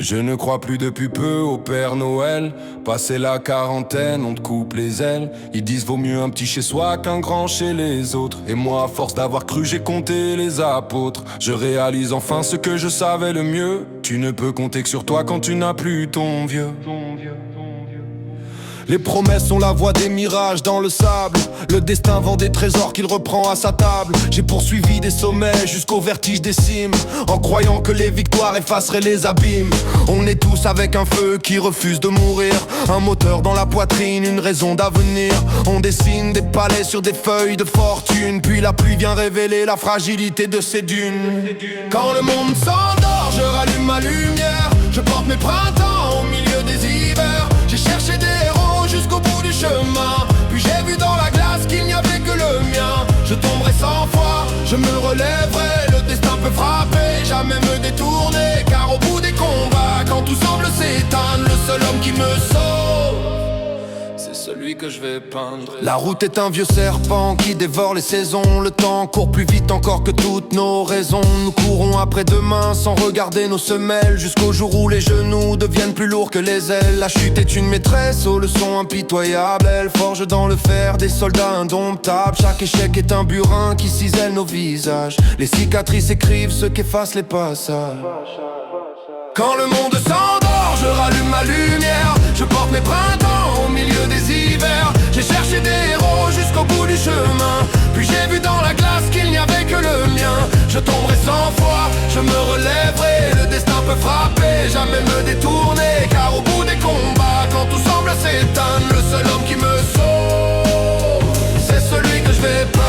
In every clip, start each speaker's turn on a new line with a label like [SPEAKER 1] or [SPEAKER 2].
[SPEAKER 1] Je ne crois plus depuis peu au Père Noël. Passé la quarantaine, on te coupe les ailes. Ils disent vaut mieux un petit chez soi qu'un grand chez les autres. Et moi, à force d'avoir cru, j'ai compté les apôtres. Je réalise enfin ce que je savais le mieux. Tu ne peux compter que sur toi quand tu n'as plus ton vieux. Les promesses sont la voie des mirages dans le sable. Le destin vend des trésors qu'il reprend à sa table. J'ai poursuivi des sommets jusqu'au vertige des cimes, en croyant que les victoires effaceraient les abîmes. On est tous avec un feu qui refuse de mourir, un moteur dans la poitrine, une raison d'avenir. On dessine des palais sur des feuilles de fortune, puis la pluie vient révéler la fragilité de ces dunes. Quand le monde s'endort, je rallume ma lumière. Je porte mes printemps au milieu des hivers. J'ai cherché des héros jusqu'au bout du chemin, puis j'ai vu dans la glace qu'il n'y avait que le mien. Je tomberai 100 fois, je me relèverai. Le destin peut frapper, jamais me détourner, car au bout des combats, quand tout semble s'éteindre, le seul homme qui me sauve, c'est celui que je vais peindre. La route est un vieux serpent qui dévore les saisons. Le temps court plus vite encore que toutes nos raisons. Nous courons après demain sans regarder nos semelles, jusqu'au jour où les genoux deviennent plus lourds que les ailes. La chute est une maîtresse aux leçons impitoyables. Elle forge dans le fer des soldats indomptables. Chaque échec est un burin qui cisèle nos visages. Les cicatrices écrivent ce qu'effacent les passages. Quand le monde s'endort, je rallume ma lumière. Je porte mes printemps au milieu des hivers. J'ai cherché des héros jusqu'au bout du chemin, puis j'ai vu dans la glace qu'il n'y avait que le mien. Je tomberai 100 fois, je me relèverai. Le destin peut frapper, jamais me détourner, car au bout des combats, quand tout semble s'éteindre, le seul homme qui me sauve, c'est celui que je vais peindre.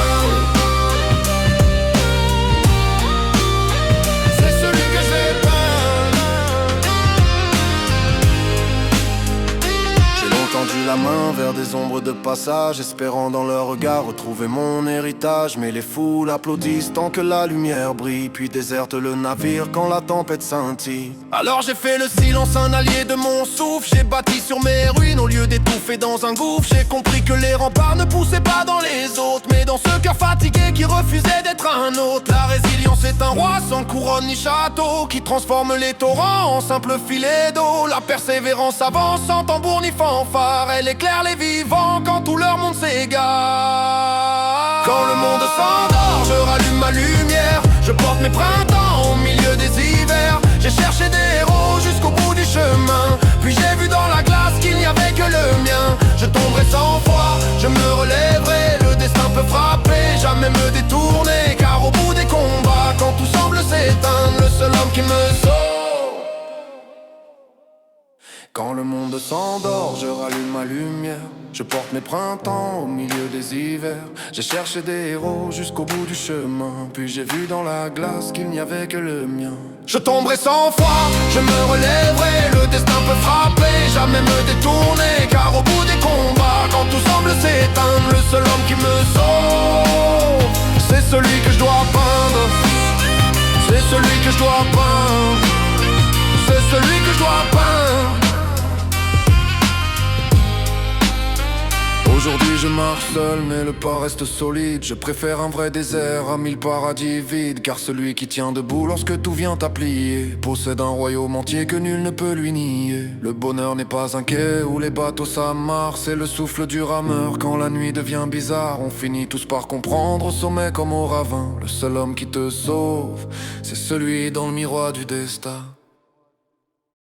[SPEAKER 1] Tendu la main vers des ombres de passage, espérant dans leur regard retrouver mon héritage. Mais les foules applaudissent tant que la lumière brille, puis désertent le navire quand la tempête scintille. Alors j'ai fait le silence un allié de mon souffle. J'ai bâti sur mes ruines au lieu d'étouffer dans un gouffre. J'ai compris que les remparts ne poussaient pas dans les autres, mais dans ce cœur fatigué qui refusait d'être un autre. La résilience est un roi sans couronne ni château, qui transforme les torrents en simples filets d'eau. La persévérance avance sans tambour ni fanfare. Elle éclaire les vivants quand tout leur monde s'égare. Quand le monde s'endort, je rallume ma lumière. Je porte mes printemps au milieu des hivers. J'ai cherché des héros jusqu'au bout du chemin, puis j'ai vu dans la glace qu'il n'y avait que le mien. Je tomberai 100 fois, je me relèverai. Le destin peut frapper, jamais me détourner, car au bout des combats, quand tout semble s'éteindre, le seul homme qui me sauve. Quand le monde s'endort, je rallume ma lumière. Je porte mes printemps au milieu des hivers. J'ai cherché des héros jusqu'au bout du chemin, puis j'ai vu dans la glace qu'il n'y avait que le mien. Je tomberai 100 fois, je me relèverai. Le destin peut frapper, jamais me détourner, car au bout des combats, quand tout semble s'éteindre, le seul homme qui me sauve, c'est celui que je dois peindre. C'est celui que je dois peindre. C'est celui que je dois peindre. Aujourd'hui je marche seul mais le pas reste solide. Je préfère un vrai désert à 1000 paradis vides, car celui qui tient debout lorsque tout vient à plier possède un royaume entier que nul ne peut lui nier. Le bonheur n'est pas un quai où les bateaux s'amarrent, c'est le souffle du rameur quand la nuit devient bizarre. On finit tous par comprendre au sommet comme au ravin. Le seul homme qui te sauve, c'est celui dans le miroir du destin.